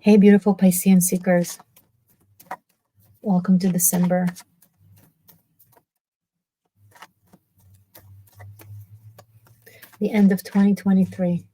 Hey, beautiful Piscean seekers. Welcome to December. The end of 2023.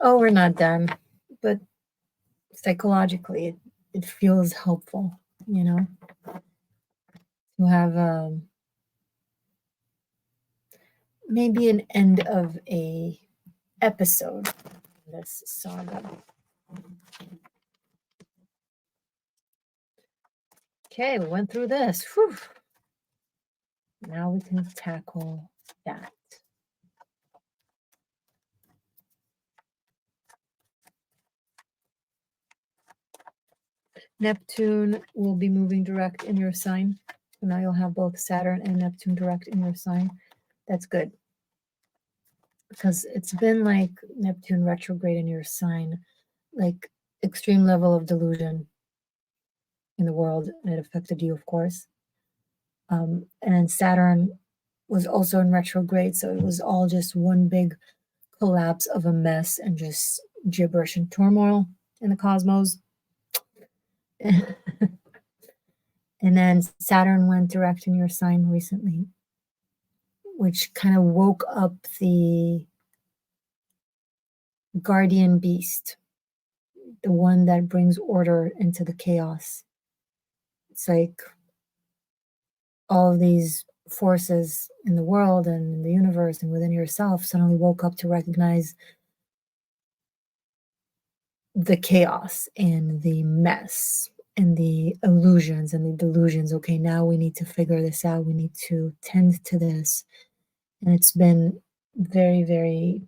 Oh, we're not done, but psychologically, it feels helpful, you know, to have maybe an end of a episode in this saga. Okay, we went through this. Whew. Now we can tackle that. Neptune will be moving direct in your sign. So now you'll have both Saturn and Neptune direct in your sign. That's good. Because it's been like Neptune retrograde in your sign, like extreme level of delusion in the world, and it affected you, of course. And then Saturn was also in retrograde, so it was all just one big collapse of a mess and just gibberish and turmoil in the cosmos. And then Saturn went direct in your sign recently, which kind of woke up the guardian beast, the one that brings order into the chaos. It's like all of these forces in the world and in the universe and within yourself suddenly woke up to recognize the chaos and the mess and the illusions and the delusions. Okay, now we need to figure this out. We need to tend to this. And it's been very, very,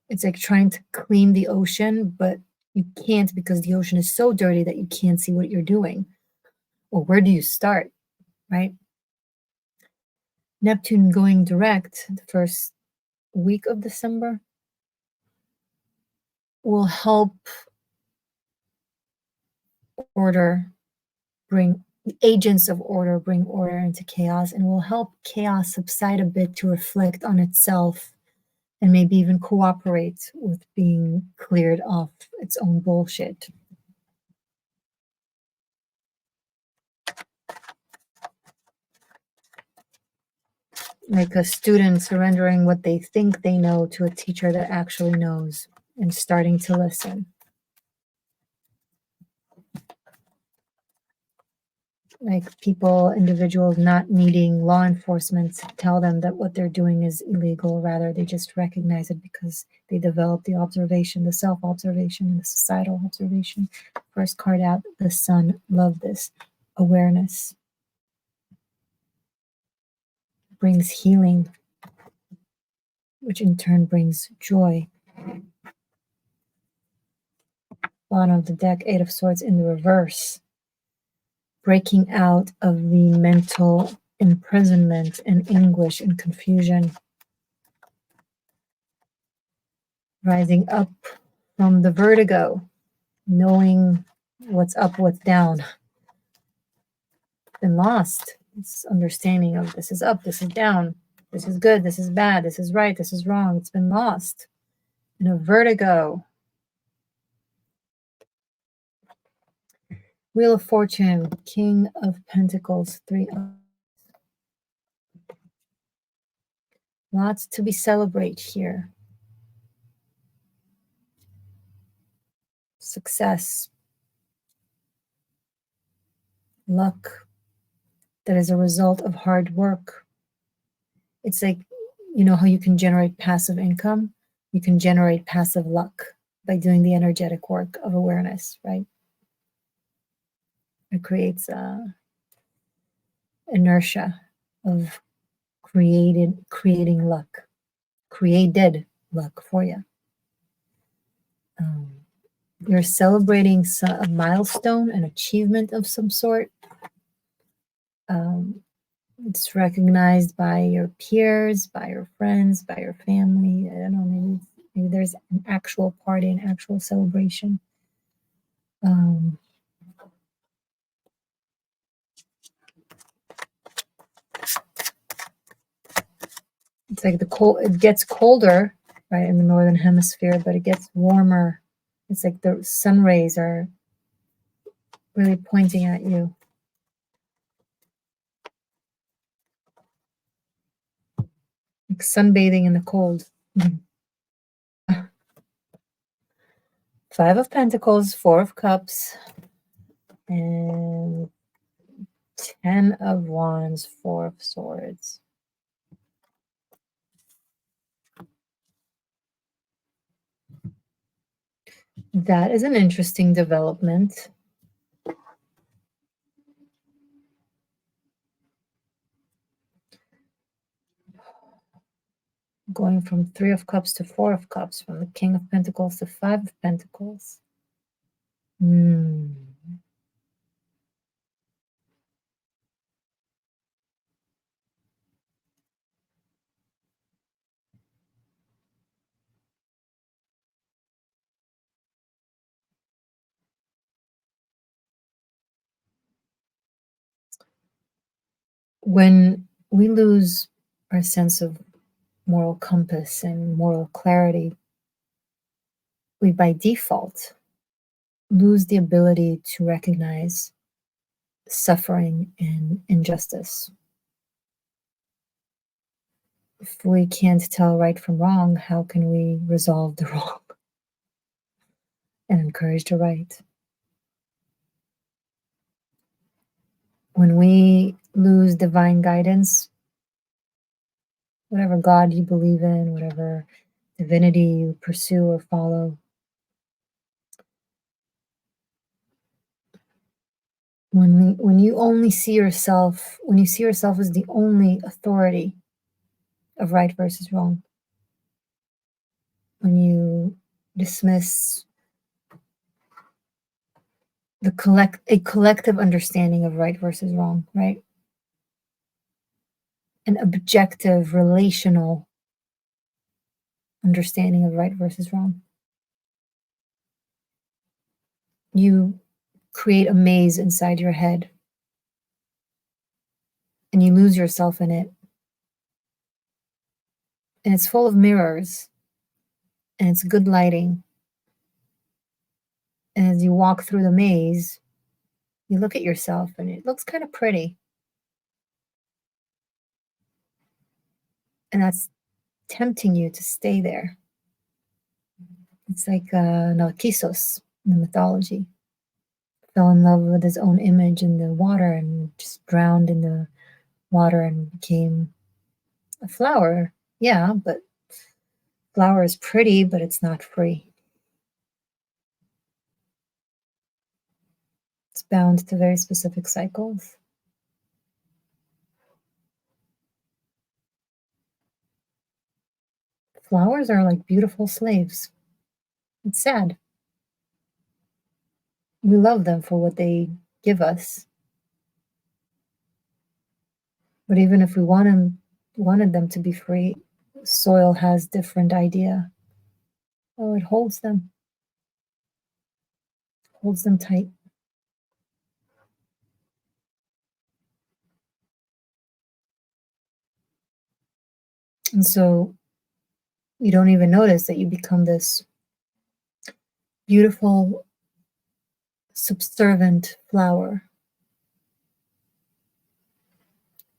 it's like trying to clean the ocean, but you can't because the ocean is so dirty that you can't see what you're doing. Well, where do you start, right? Neptune going direct the first week of December will help order, bring agents of order, bring order into chaos, and will help chaos subside a bit to reflect on itself and maybe even cooperate with being cleared off its own bullshit. Like a student surrendering what they think they know to a teacher that actually knows and starting to listen. Like people, individuals not needing law enforcement to tell them that what they're doing is illegal. Rather, they just recognize it because they develop the observation, the self-observation, and the societal observation. First card out, the sun. Love this. Awareness brings healing, which in turn brings joy. Bottom of the deck, Eight of Swords in the reverse. Breaking out of the mental imprisonment and anguish and confusion. Rising up from the vertigo, knowing what's up, what's down. Been lost. It's understanding of this is up, this is down, this is good, this is bad, this is right, this is wrong. It's been lost in a vertigo. Wheel of Fortune, King of Pentacles, 3 of. Lots to be celebrated here. Success. Luck that is a result of hard work. It's like, you know how you can generate passive income? You can generate passive luck by doing the energetic work of awareness, right? It creates inertia of creating luck, created luck for you. You're celebrating a milestone, an achievement of some sort. It's recognized by your peers, by your friends, by your family. I don't know, maybe there's an actual party, an actual celebration. It's like it gets colder, right, in the northern hemisphere, but it gets warmer. It's like the sun rays are really pointing at you. Like sunbathing in the cold. Five of Pentacles, Four of Cups, and 10 of Wands, Four of Swords. That is an interesting development. Going from Three of Cups to Four of Cups, from the King of Pentacles to Five of Pentacles. When we lose our sense of moral compass and moral clarity, we by default lose the ability to recognize suffering and injustice. If we can't tell right from wrong, how can we resolve the wrong and encourage the right? When we lose divine guidance, whatever God you believe in, whatever divinity you pursue or follow, when you only see yourself, when you see yourself as the only authority of right versus wrong, when you dismiss a collective understanding of right versus wrong, right? An objective, relational understanding of right versus wrong. You create a maze inside your head and you lose yourself in it. And it's full of mirrors and it's good lighting. And as you walk through the maze, you look at yourself and it looks kind of pretty. And that's tempting you to stay there. It's like Narcissus in the mythology. Fell in love with his own image in the water and just drowned in the water and became a flower. Yeah, but flower is pretty, but it's not free. It's bound to very specific cycles. Flowers are like beautiful slaves. It's sad. We love them for what they give us. But even if we wanted them to be free, soil has different idea. Oh, it holds them tight. And so you don't even notice that you become this beautiful, subservient flower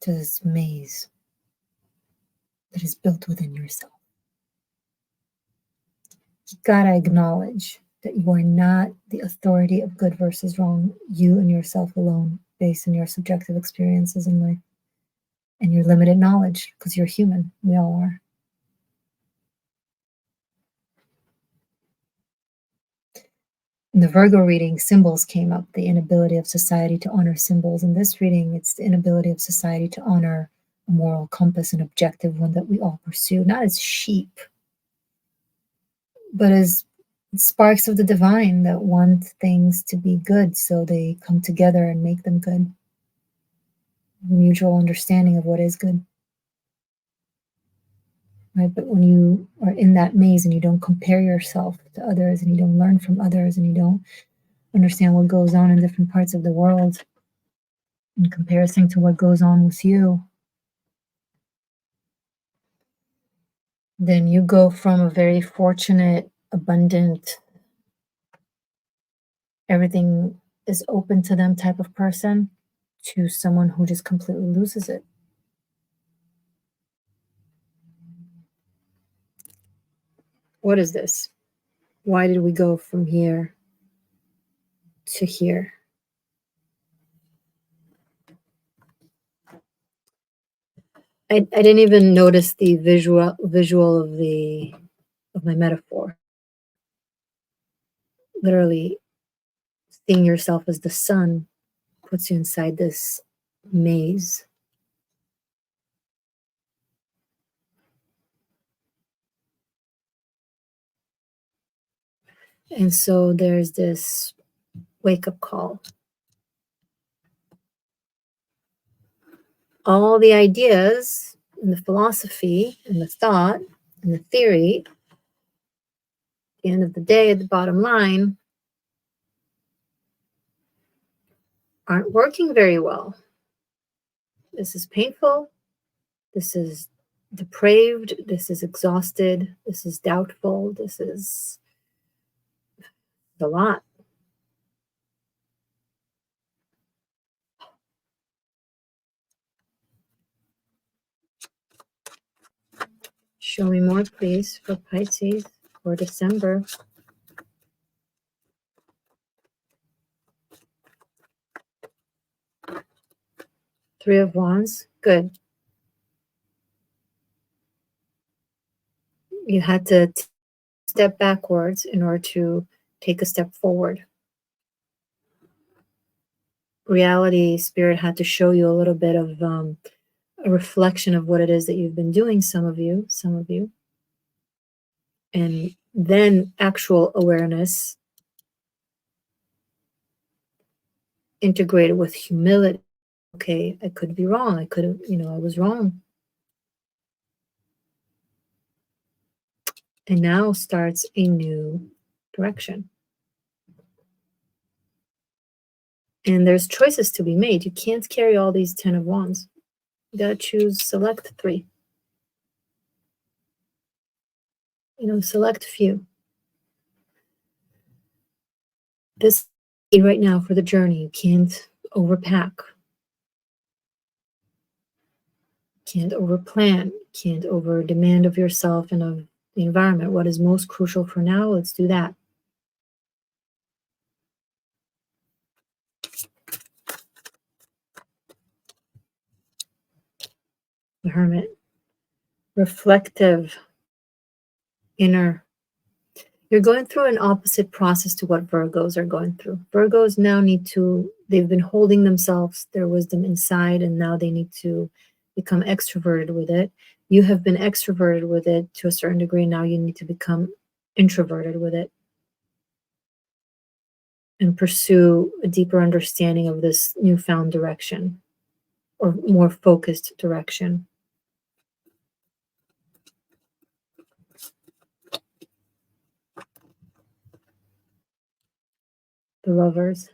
to this maze that is built within yourself. You gotta acknowledge that you are not the authority of good versus wrong, you and yourself alone, based on your subjective experiences in life and your limited knowledge, because you're human. We all are. In the Virgo reading, symbols came up, the inability of society to honor symbols. In this reading, it's the inability of society to honor a moral compass, an objective one that we all pursue, not as sheep, but as sparks of the divine that want things to be good, so they come together and make them good. Mutual understanding of what is good. Right? But when you are in that maze and you don't compare yourself to others and you don't learn from others and you don't understand what goes on in different parts of the world in comparison to what goes on with you, then you go from a very fortunate, abundant, everything is open to them type of person to someone who just completely loses it. What is this? Why did we go from here to here? I didn't even notice the visual of my metaphor. Literally, seeing yourself as the sun puts you inside this maze. And so there's this wake-up call. All the ideas and the philosophy and the thought and the theory, at the end of the day, at the bottom line, aren't working very well. This is painful. This is depraved. This is exhausted. This is doubtful. This is a lot. Show me more, please, for Pisces for December. Three of Wands. Good. You had to step backwards in order to take a step forward. Reality, spirit had to show you a little bit of a reflection of what it is that you've been doing, some of you, and then actual awareness integrated with humility. Okay, I could be wrong. I could have, I was wrong. And now starts a new direction. And there's choices to be made. You can't carry all these 10 of Wands. You got to choose, select 3. Select few. This right now for the journey, you can't overpack. Can't overplan. Can't over demand of yourself and of the environment. What is most crucial for now? Let's do that. The Hermit. Reflective. Inner. You're going through an opposite process to what Virgos are going through. Virgos now they've been holding themselves, their wisdom inside, and now they need to become extroverted with it. You have been extroverted with it to a certain degree. Now you need to become introverted with it and pursue a deeper understanding of this newfound direction or more focused direction. The Lovers.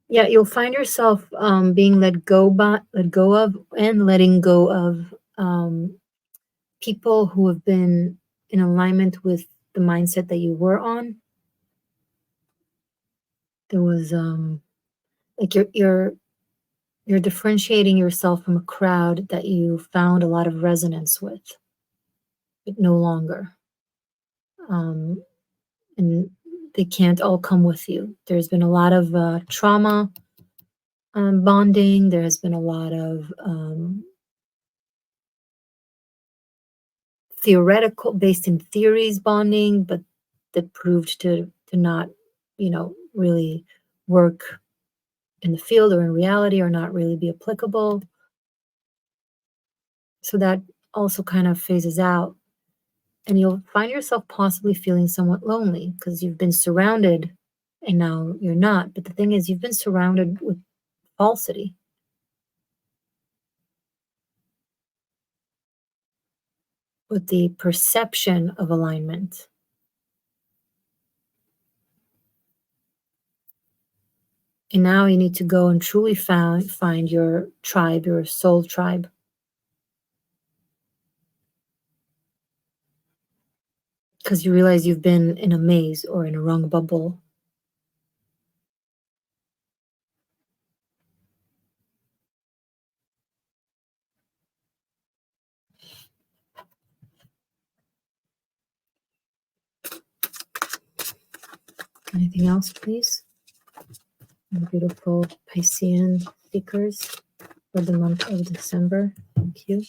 Yeah, you'll find yourself being let go of, and letting go of people who have been in alignment with the mindset that you were on. There was like you're differentiating yourself from a crowd that you found a lot of resonance with, but no longer. And they can't all come with you. There's been a lot of trauma bonding. There has been a lot of theoretical, based in theories bonding, but that proved to not, really work in the field or in reality, or not really be applicable. So that also kind of phases out. And you'll find yourself possibly feeling somewhat lonely because you've been surrounded and now you're not. But the thing is, you've been surrounded with falsity. With the perception of alignment. And now you need to go and truly find your tribe, your soul tribe. because you realize you've been in a maze or in a wrong bubble. Anything else, please? Beautiful Piscean seekers for the month of December. Thank you.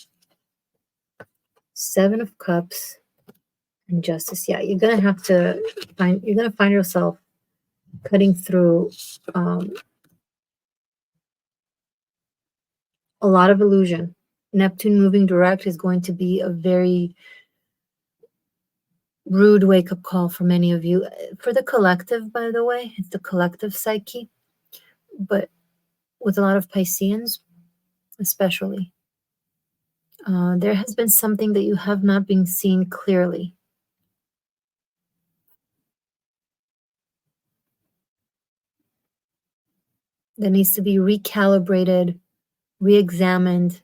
7 of Cups and Justice. Yeah, you're gonna find yourself cutting through a lot of illusion. Neptune moving direct is going to be a very rude wake-up call for many of you. For the collective, by the way, it's the collective psyche, but with a lot of Pisceans, especially, there has been something that you have not been seen clearly. That needs to be recalibrated, re-examined,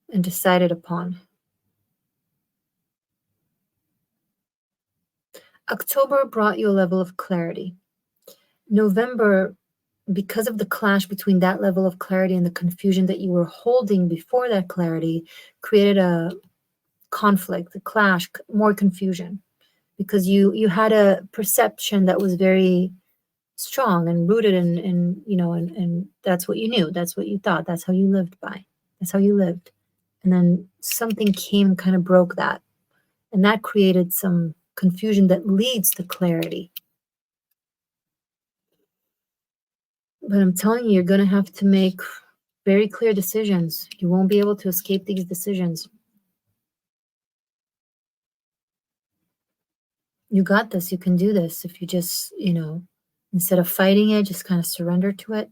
and decided upon. October brought you a level of clarity. November, because of the clash between that level of clarity and the confusion that you were holding before that clarity, created a conflict, a clash, more confusion, because you had a perception that was very strong and rooted in you know, and that's what you knew, that's what you thought, that's how you lived by, that's how you lived. And then something came and kind of broke that, and that created some confusion that leads to clarity. But I'm telling you, you're going to have to make very clear decisions. You won't be able to escape these decisions. You got this. You can do this if you just, you know, instead of fighting it, just kind of surrender to it.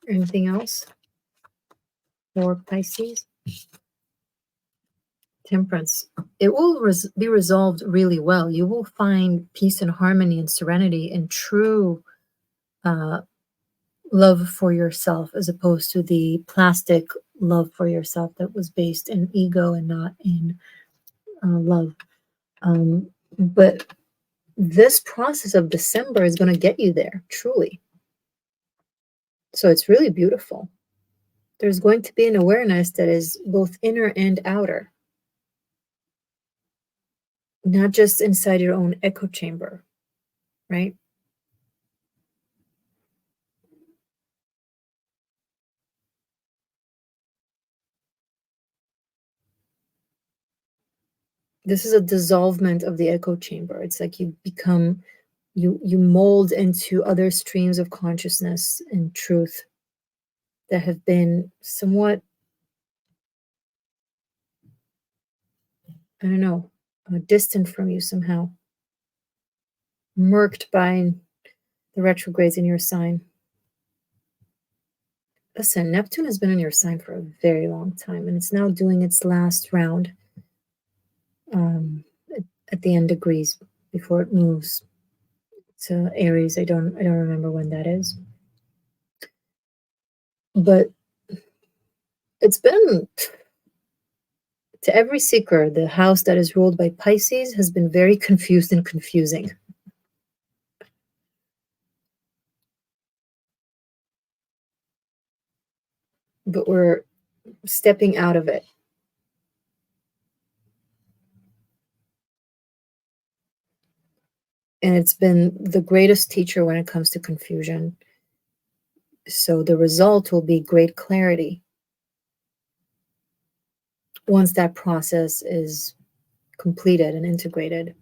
Anything else for Pisces? Temperance. It will be resolved really well. You will find peace and harmony and serenity and true love for yourself, as opposed to the plastic love for yourself that was based in ego and not in love. But this process of December is going to get you there, truly. So it's really beautiful. There's going to be an awareness that is both inner and outer, not just inside your own echo chamber, right? This is a dissolvement of the echo chamber. It's like you become, you mold into other streams of consciousness and truth that have been somewhat, I don't know, distant from you somehow, murked by the retrogrades in your sign. Listen, Neptune has been in your sign for a very long time, and it's now doing its last round at the end degrees before it moves to Aries. I don't remember when that is, but it's been, to every seeker, the house that is ruled by Pisces has been very confused and confusing. But we're stepping out of it. And it's been the greatest teacher when it comes to confusion. So the result will be great clarity once that process is completed and integrated.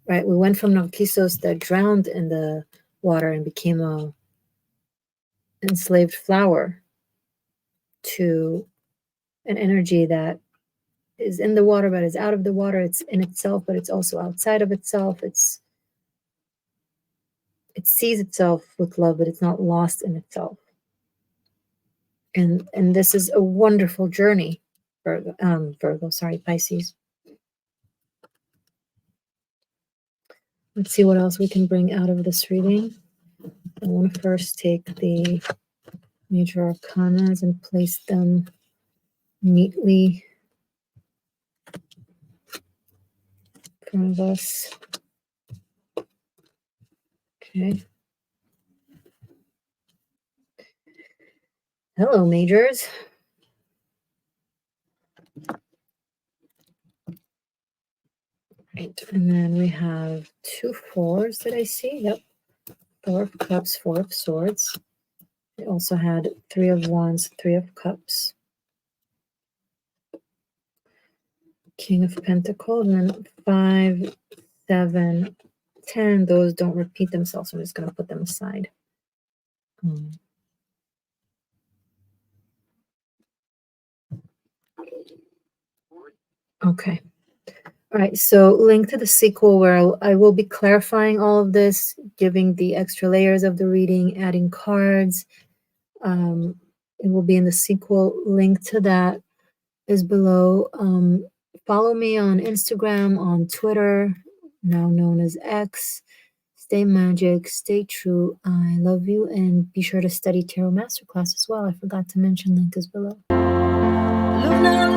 Right? We went from Narcissus that drowned in the water and became a enslaved flower to an energy that is in the water but is out of the water. It's in itself, but it's also outside of itself. It sees itself with love, but it's not lost in itself. And this is a wonderful journey, Pisces. Let's see what else we can bring out of this reading. I want to first take the major arcanas and place them neatly in front of us. Okay. Hello, majors. Right, and then we have 2 4s that I see. Yep. 4 of Cups, 4 of Swords. We also had 3 of Wands, 3 of Cups. King of Pentacles, and then 5, 7, 10. Those don't repeat themselves, so I'm just going to put them aside. Okay. All right, so link to the sequel where I will be clarifying all of this, giving the extra layers of the reading, adding cards. It will be in the sequel. Link to that is below. Follow me on Instagram, on Twitter, now known as X. Stay magic, stay true. I love you, and be sure to study Tarot Masterclass as well. I forgot to mention, link is below. Luna,